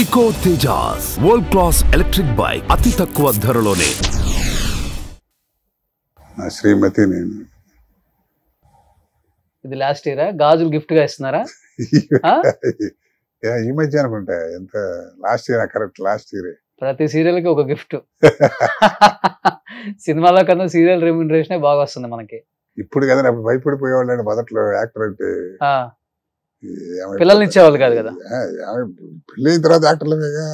ఇకో Tejas world class electric bike అతి తక్కువ ధరలోనే. శ్రీమతి నేను ఇది లాస్ట్ ఇయరా గాజులు గిఫ్ట్ గా ఇస్తున్నారా? ఈ మధ్య అనుకుంటా ఎంత last year correct last year ప్రతి సీరియల్ కి ఒక గిఫ్ట్. సినిమాలో కన్నా సీరియల్ రెమ్యూనరేషన్ బాగా వస్తుంది మనకి. ఇప్పుడు కదా అప్పుడు భయపడిపోయేవాళ్ళు మొదట్లో యాక్టర్ అంటే పిల్లల్ని ఇచ్చేవాళ్ళు కాదు కదా. పెళ్ళి అయిన తర్వాత యాక్టర్లమేగా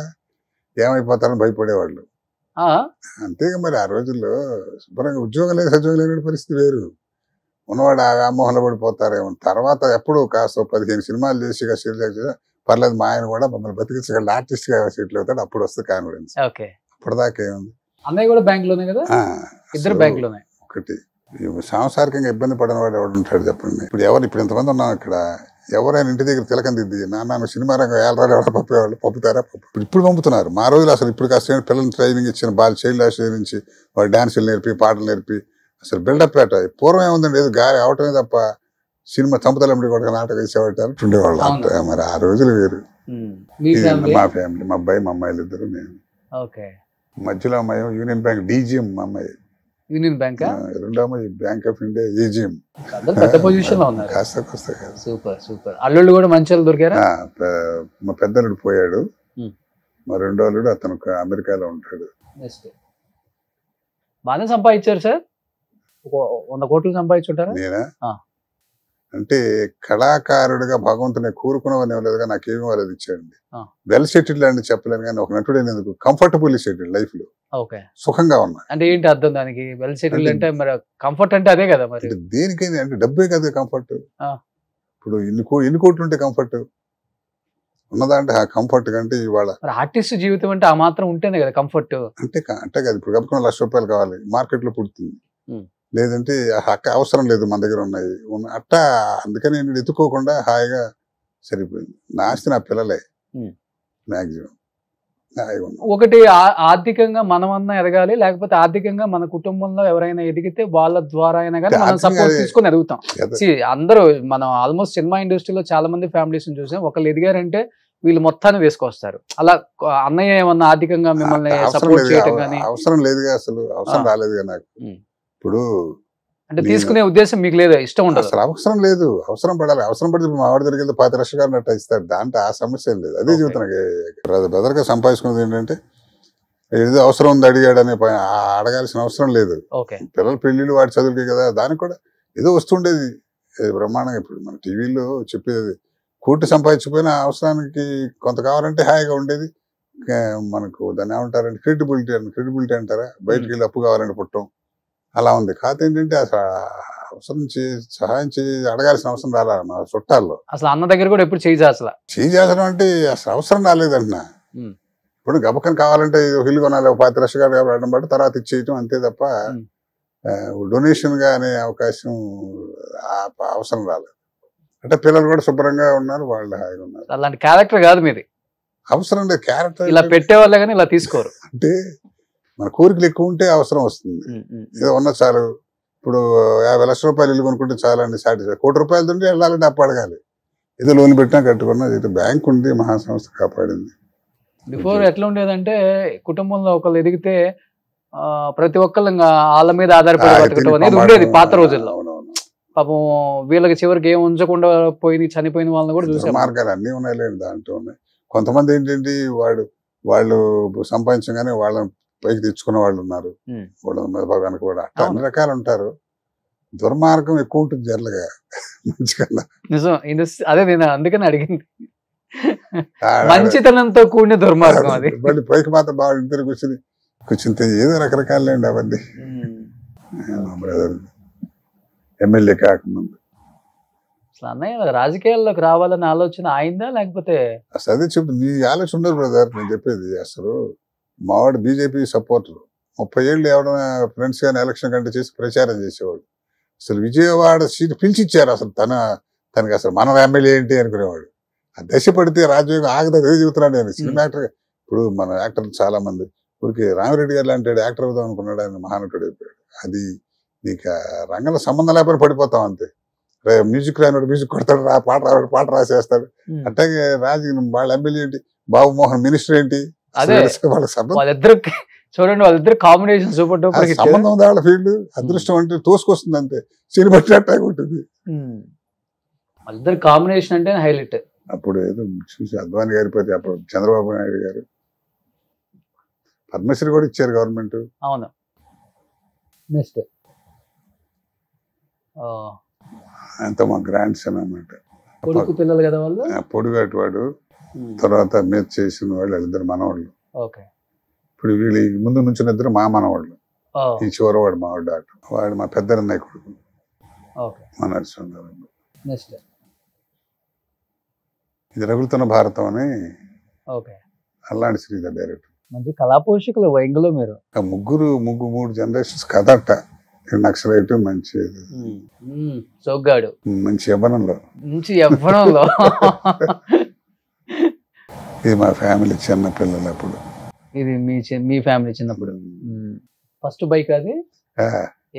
ఏమైపోతారని భయపడేవాళ్ళు. అంతేగా మరి ఆ రోజుల్లో శుభ్రంగా ఉద్యోగం లేదు సద్యోగం లేని పరిస్థితి వేరు. ఉన్నవాడు ఆ వ్యామోహంలో పడిపోతారేమో. తర్వాత ఎప్పుడు కాస్త 15 సినిమాలు చేసి పర్లేదు మా ఆయన కూడా మమ్మల్ని బతికించగల ఆర్టిస్ట్ గా సెటిల్ అవుతాడు. అప్పుడు వస్తుంది కాన్ఫిడెన్స్. అప్పటిదాకా ఏముంది. అన్నయ్య కూడా బ్యాంక్ లోనే కదా, ఇద్దరు బ్యాంక్ లోనే. ఒకటి సాంసారికంగా ఇబ్బంది పడిన వాడు ఎవడు ఉంటాడు చెప్పండి. ఇప్పుడు ఇంతమంది ఉన్నాం ఇక్కడ, ఎవరైనా ఇంటి దగ్గర తిలకం దిద్ది నాన్న సినిమా రంగం ఏళ్ళరాడు ఎవరు పంపేవాళ్ళు పంపుతారా? ఇప్పుడు పంపుతున్నారు. మా రోజులు అసలు ఇప్పుడు కాస్త పిల్లల్ని ట్రైనింగ్ ఇచ్చిన చైల్డ్ హాస్టల్ నుంచి వాళ్ళు డాన్సులు నేర్పి పాటలు నేర్పి అసలు బిల్డప్ పేట. పూర్వం ఏముందండి, ఏదో గాలి అవటమే తప్ప సినిమా చంపుతలమ్మడి కూడా నాటకం వేసేవాళ్ళు ఉండేవాళ్ళు. మరి ఆ రోజులు వేరు. మా ఫ్యామిలీ, మా అబ్బాయి మా అమ్మాయిలు ఇద్దరు, నేను. మధ్యలో అమ్మాయి యూనియన్ బ్యాంక్ డీజీఎం, మా అమ్మాయి యూనియన్ బ్యాంక్, రెండో అమ్మాయి బ్యాంక్ ఆఫ్ ఇండియా ఏజీఎం. పెద్ద పొజిషన్ లో ఉన్నారు. కాస్త సూపర్ సూపర్. అల్లుళ్ళు కూడా మంచి వాళ్ళు దొరికారా? మా పెద్దలుడు పోయాడు, మా రెండో అల్లుడు అతను అమెరికాలో ఉంటాడు. బాగానే సంపాదించారు సార్, 100 కోట్లు సంపాదించుంటారా? నేనా అంటే కళాకారుడిగా భగవంతుని కోరుకున్నవని ఇవ్వలేదుగా, నాకేమి వాళ్ళది ఇచ్చాడండి. వెల్ సెటిల్డ్ అని చెప్పలేను కానీ ఒక నటుడైనందుకు కంఫర్టబుల్లీ సెటిల్డ్ లైఫ్ లో సుఖంగా ఉన్నా. అంటే ఏంటి అర్థం దానికి? వెల్ సెటిల్డ్ అంటే మరి కంఫర్ట్ అంటే అదే కదా. మరి దేనికైనా అంటే డబ్బే కదా కంఫర్ట్. ఇప్పుడు ఎన్ని కోట్లు ఉంటే కంఫర్ట్ ఉన్నదంటే ఆ కంఫర్ట్ కంటే ఇవాళ ఆర్టిస్ట్ జీవితం అంటే ఆ మాత్రం ఉంటేనే కదా కంఫర్ట్. అంటే కదా ఇప్పుడు గబుకున్న ₹1,00,000 కావాలి, మార్కెట్ లో పుడుతుంది. లేదంటే అవసరం లేదు, మన దగ్గర ఉన్నాయి అట్టా. అందుకని నేను ఎత్తుకోకుండా హాయిగా సరిపోయింది. నా ఆస్తి నా పిల్లలే మాక్సిమం. ఒకటి ఆర్థికంగా మనమన్నా ఎదగాలి, లేకపోతే ఆర్థికంగా మన కుటుంబంలో ఎవరైనా ఎదిగితే వాళ్ళ ద్వారా అయినా కానీ మనం సపోర్ట్ తీసుకొని ఎదుగుతాం. అందరూ మనం ఆల్మోస్ట్ సినిమా ఇండస్ట్రీలో చాలా మంది ఫ్యామిలీస్ చూసాం, ఒకళ్ళు ఎదిగారంటే వీళ్ళు మొత్తాన్ని వేసుకొస్తారు. అలా అన్నయ్య ఏమన్నా ఆర్థికంగా మిమ్మల్ని సపోర్ట్ చేయటం కానీ? అవసరం లేదుగా, అసలు అవసరం రాలేదుగా నాకు. ఇప్పుడు అంటే తీసుకునే ఉద్దేశం మీకు లేదా? ఇష్టం ఉండదు అసలు. అవసరం లేదు, అవసరం పడాలి. అవసరం పడితే మా వాడి దగ్గరికి వెళ్తే 10 లక్షలు అన్నట్టు ఇస్తాడు. దాంట్లో ఆ సమస్య ఏం లేదు. అదే చెబుతున్నాను. బెదర్గా సంపాదించుకున్నది ఏంటంటే ఏదో అవసరం ఉంది అడిగాడు అనే అడగాల్సిన అవసరం లేదు. పిల్లల పెళ్లిళ్ళు వాడి చదువులకి కదా, దానికి కూడా ఏదో వస్తుండేది బ్రహ్మాండంగా. ఇప్పుడు మన టీవీలో చెప్పేది కోటి సంపాదించిపోయిన అవసరానికి కొంత కావాలంటే హాయిగా ఉండేది. మనకు దాన్ని ఏమంటారంటే క్రెడిబిలిటీ అంటారా, బయటకు వెళ్ళి అప్పు కావాలంటే పుట్టం అలా ఉంది. కాకపోతే ఏంటంటే అసలు అవసరం సహాయం అడగాల్సిన అవసరం రాలా మా చుట్టాల్లో. అసలు అన్న దగ్గర కూడా ఎప్పుడు చేయాల్సిన అంటే అసలు అవసరం రాలేదంటున్నా. ఇప్పుడు గబకం కావాలంటే ఇల్లు కొనాలి, 10 లక్షలు అడగడం బట్టి తర్వాత ఇచ్చేయటం అంతే తప్ప డొనేషన్ గా అనే అవకాశం అవసరం రాలేదు. అంటే పిల్లలు కూడా శుభ్రంగా ఉన్నారు, వాళ్ళు హాయిగా ఉన్నారు. అలాంటి క్యారెక్టర్ కాదు మీది. అవసరం లేదు క్యారెక్టర్. ఇలా పెట్టేవాళ్ళే కానీ ఇలా తీసుకోరు. అంటే మన కోరికలు ఎక్కువ ఉంటే అవసరం వస్తుంది. ఏదో ఉన్న చాలు. ఇప్పుడు 50 లక్షల రూపాయలు ఇల్లు కొనుక్కుంటే చాలండి సాటిస్ఫై. ₹1,00,00,000 ఉంటే వెళ్ళాలంటే అప్పు అడగాలి. ఏదో లోన్ పెట్టినా కట్టుకున్నా, ఇది బ్యాంక్ ఉంది, మహాసంస్థ కాపాడింది. బిఫోర్ ఎట్లా ఉండేదంటే కుటుంబంలో ఒకళ్ళు ఎదిగితే ప్రతి ఒక్కళ్ళు వాళ్ళ మీద ఆధారపడి బతకడం అనేది ఉండేది పాత రోజుల్లో. పాపం వీళ్ళకి చివరికి ఏం ఉంచకుండా చనిపోయిన వాళ్ళని కూడా చూసే మార్గాలు అన్నీ ఉన్నాయిలేండి. దాంట్లో ఉన్నాయి. కొంతమంది ఏంటంటే వాళ్ళు సంపాదించగానే వాళ్ళని పైకి తెచ్చుకున్న వాళ్ళు ఉన్నారు, వాళ్ళ వెనక కూడా అట్లా అన్ని రకాలు ఉంటారు. దుర్మార్గం ఎక్కువ ఉంటుంది జరలుగా మంచికన్నా. నిజం, అదే నేను అందుకని అడిగింది. మంచితనంతో కూడిన దుర్మార్గం అది. మళ్ళీ పైకి మాత్రం బాగా ఇద్దరు కూర్చుని ఏదో రకరకాలండి అవన్నీ. బ్రదర్ ఎమ్మెల్యే కాకముందు అసలు అన్నయ్య రాజకీయాల్లోకి రావాలని ఆలోచన ఆయిందా లేకపోతే? అసలు అదే చెప్తు నీ ఆలోచన ఉండదు బ్రదర్. నేను చెప్పేది అసలు మావాడు బీజేపీ సపోర్టర్. 30 ఏళ్ళు ఎవరైనా ఫ్రెండ్స్ కానీ ఎలక్షన్ కంటే చేసి ప్రచారం చేసేవాడు. అసలు విజయవాడ సీట్ పిలిచిచ్చారు. అసలు తనకి అసలు మన ఎమ్మెల్యే ఏంటి అనుకునేవాడు. ఆ దశ పడితే రాజ్యాంగం ఆగదు చెబుతున్నాడు నేను. సినిమా యాక్టర్ ఇప్పుడు మన యాక్టర్లు చాలా మంది ఊరికి రామిరెడ్డి గారు లాంటి యాక్టర్ అవుదాం అనుకున్నాడు, ఆయన మహానటుడు అయిపోయాడు. అది నీకు రంగంలో సంబంధం లేకపోతే పడిపోతాం అంతే. మ్యూజిక్ రానివాడు మ్యూజిక్ కొడతాడు, పాట రాస్తాడు. అట్లాగే వాళ్ళ ఎమ్మెల్యే ఏంటి బాబు మోహన్ మినిస్టర్ ఏంటి అదే వాళ్ళకి సంబంధం వాళ్ళిద్దరు చూడండి, వాళ్ళిద్దరు కాంబినేషన్ సూపర్ డూపర్ హిట్. సంబంధం ఉంది వాళ్ళ ఫీల్డ్. అదృష్టం అంటే తోసుకొస్తుంది అంతే, సినిమా పట్టినట్టే ఉంటుంది. వాళ్ళిద్దరు కాంబినేషన్ అంటే హైలైట్. అప్పుడు ఏదో చూసి అద్వాని గారి పోతే అప్పుడు చంద్రబాబు నాయుడు గారు పద్మశ్రీ కూడా ఇచ్చారు గవర్నమెంట్. అవును. నెక్స్ట్ అంత మా గ్రాండ్ సన్ అన్నమాట. కొడుకు పిల్లలు కదా వాళ్ళు. పొడుగాటి వాడు, తర్వాత మీద చేసిన వాళ్ళు వాళ్ళిద్దరు మనవాళ్ళు. ఓకే. ఇప్పుడు వీళ్ళు ముందు నుంచి ఇద్దరు మా మనవాళ్ళు. ఈ చివరి వాడు మా వాడు డాక్టర్, వాడు మా పెద్దన్నయ్య కొడుకు. ఓకే. మా నరసింహరావు. నెక్స్ట్ ఇది రగులుతున్న భారతం అని ఓకే అల్లాంటి శ్రీధర్ డైరెక్టర్. మంచి కళా పోషకులు వైంగులో మీరు. మూడు జనరేషన్స్ కథ అట్ట. నక్సలైట్ మంచి సోగ్గాడు, మంచి యవ్వనంలో, మంచి యవ్వనంలో. ఇది మా ఫ్యామిలీ చిన్న పిల్లలు అప్పుడు. ఇది మీ ఫ్యామిలీ చిన్నప్పుడు. ఫస్ట్ బైక్ అది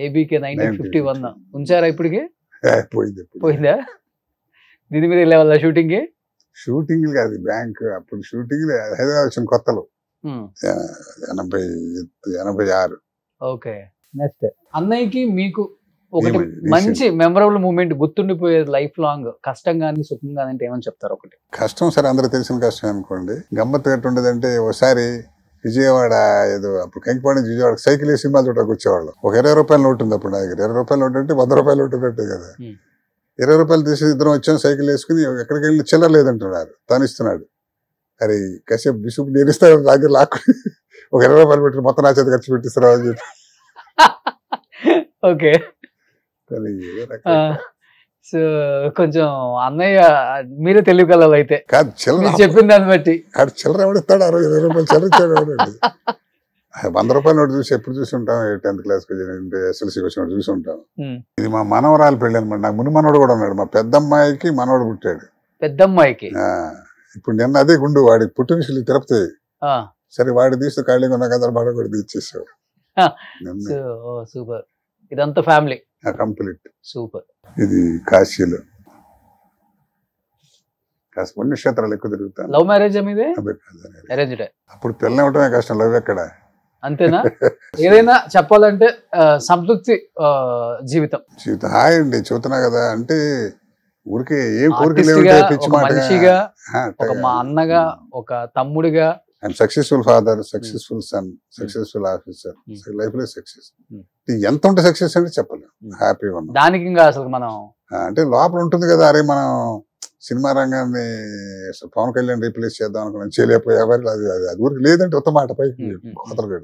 ఏబీకే 1951 ఉంచారా ఇప్పటికి? పోయిందా? దీని మీద వెళ్ళే వాళ్ళ షూటింగ్ కాదు, బ్యాంక్. అప్పుడు షూటింగ్ హైదరాబాద్ వచ్చిన కొత్తలో 86. ఓకే. నెక్స్ట్ అన్నయ్యకి మీకు ఒకటి మంచి మెమరబుల్ మూమెంట్ గుర్తుండిపోయేది లైఫ్ లాంగ్, కష్టం కానీ సుఖం కానీ అంటే ఏమని చెప్తారు? ఒకటి కష్టం సరే, అందరూ తెలిసిన కష్టం అనుకోండి. గమ్మత్తు గట్టి ఉండేదంటే ఒకసారి విజయవాడ ఏదో అప్పుడు కంకిపాడి నుంచి విజయవాడ సైకిల్ వేసి సినిమా చూడడానికి వచ్చేవాళ్ళం. ఒక 20 రూపాయల నోటు ఉంది అప్పుడు నా దగ్గర. 20 రూపాయల నోటు అంటే 100 రూపాయల నోటు ఉన్నట్టే కదా. 20 రూపాయలు తీసి ఇద్దరం వచ్చాం, సైకిల్ వేసుకుని ఎక్కడికి వెళ్ళి చిల్లర లేదంటున్నారు, తను ఇస్తున్నాడు. అరే కాసేపు బిసుపు నేను ఇస్తాను దగ్గర లాక్కుని ఒక 20 రూపాయలు పెట్టి మొత్తం నా చేత ఖర్చు పెట్టిస్తున్నావు అని చెప్పి. ఓకే. సో కొంచెం అన్నయ్య మీరే తెలియగలరు అయితే. కాదు చిల్లర చెప్పిన దాన్ని బట్టి. చిల్లర ఎవడిస్తాడు? 20 రూపాయలు చిల్లర ఇచ్చాడు ఎవడండి? 100 రూపాయల నోటు చూసి ఎప్పుడు చూసి ఉంటాం, 10th క్లాస్కి SLC వచ్చినప్పుడు చూసి ఉంటాం. ఇది మా మనవరాలు పెళ్ళి అనమాట. నాకు ముని మనవడు కూడా ఉన్నాడు. మా పెద్దమ్మాయికి మనవడు పుట్టాడు. పెద్దమ్మాయికి ఇప్పుడు నిన్న అదే గుండు వాడి పుట్టినరోజు తిరుపతి. సరే వాడి తీస్తే ఖాళీగా ఉన్న కదా వాడు కూడా తీసేసాడు. సూపర్. ఇదంతా ఫ్యామిలీ కంప్లీట్. సూపర్. ఇది కాశీలో కాస్త పుణ్యక్షేత్రాలు ఎక్కువ తిరుగుతాను. లవ్ మ్యారేజ్ మీదే? అరేంజ్డ్. అప్పుడు పెళ్ళి అవటమే కష్టం, లవ్ ఎక్కడ? అంతేనా? ఏదైనా చెప్పాలంటే సంతృప్తి జీవితం. హాయ్ అండి, చూస్తున్నా కదా. అంటే ఊరికే ఏం కోరికలు మనిషిగా, ఒక మా అన్నగా, ఒక తమ్ముడిగా, and successful father, successful son, successful officer, life లో సక్సెస్. ఎంత ఉంటే సక్సెస్ అంటే చెప్పలేము. హ్యాపీగా ఉన్నాం దానికి. ఇంకా అసలు మనం అంటే లోపల ఉంటుంది కదా, అరే మనం సినిమా రంగాన్ని పవన్ కళ్యాణ్ రీప్లేస్ చేద్దాం అనుకున్నాం, చేయలేకపోయారు. అది ఊరికి లేదంటే ఉత్తమ మాట పైకి కోతలు.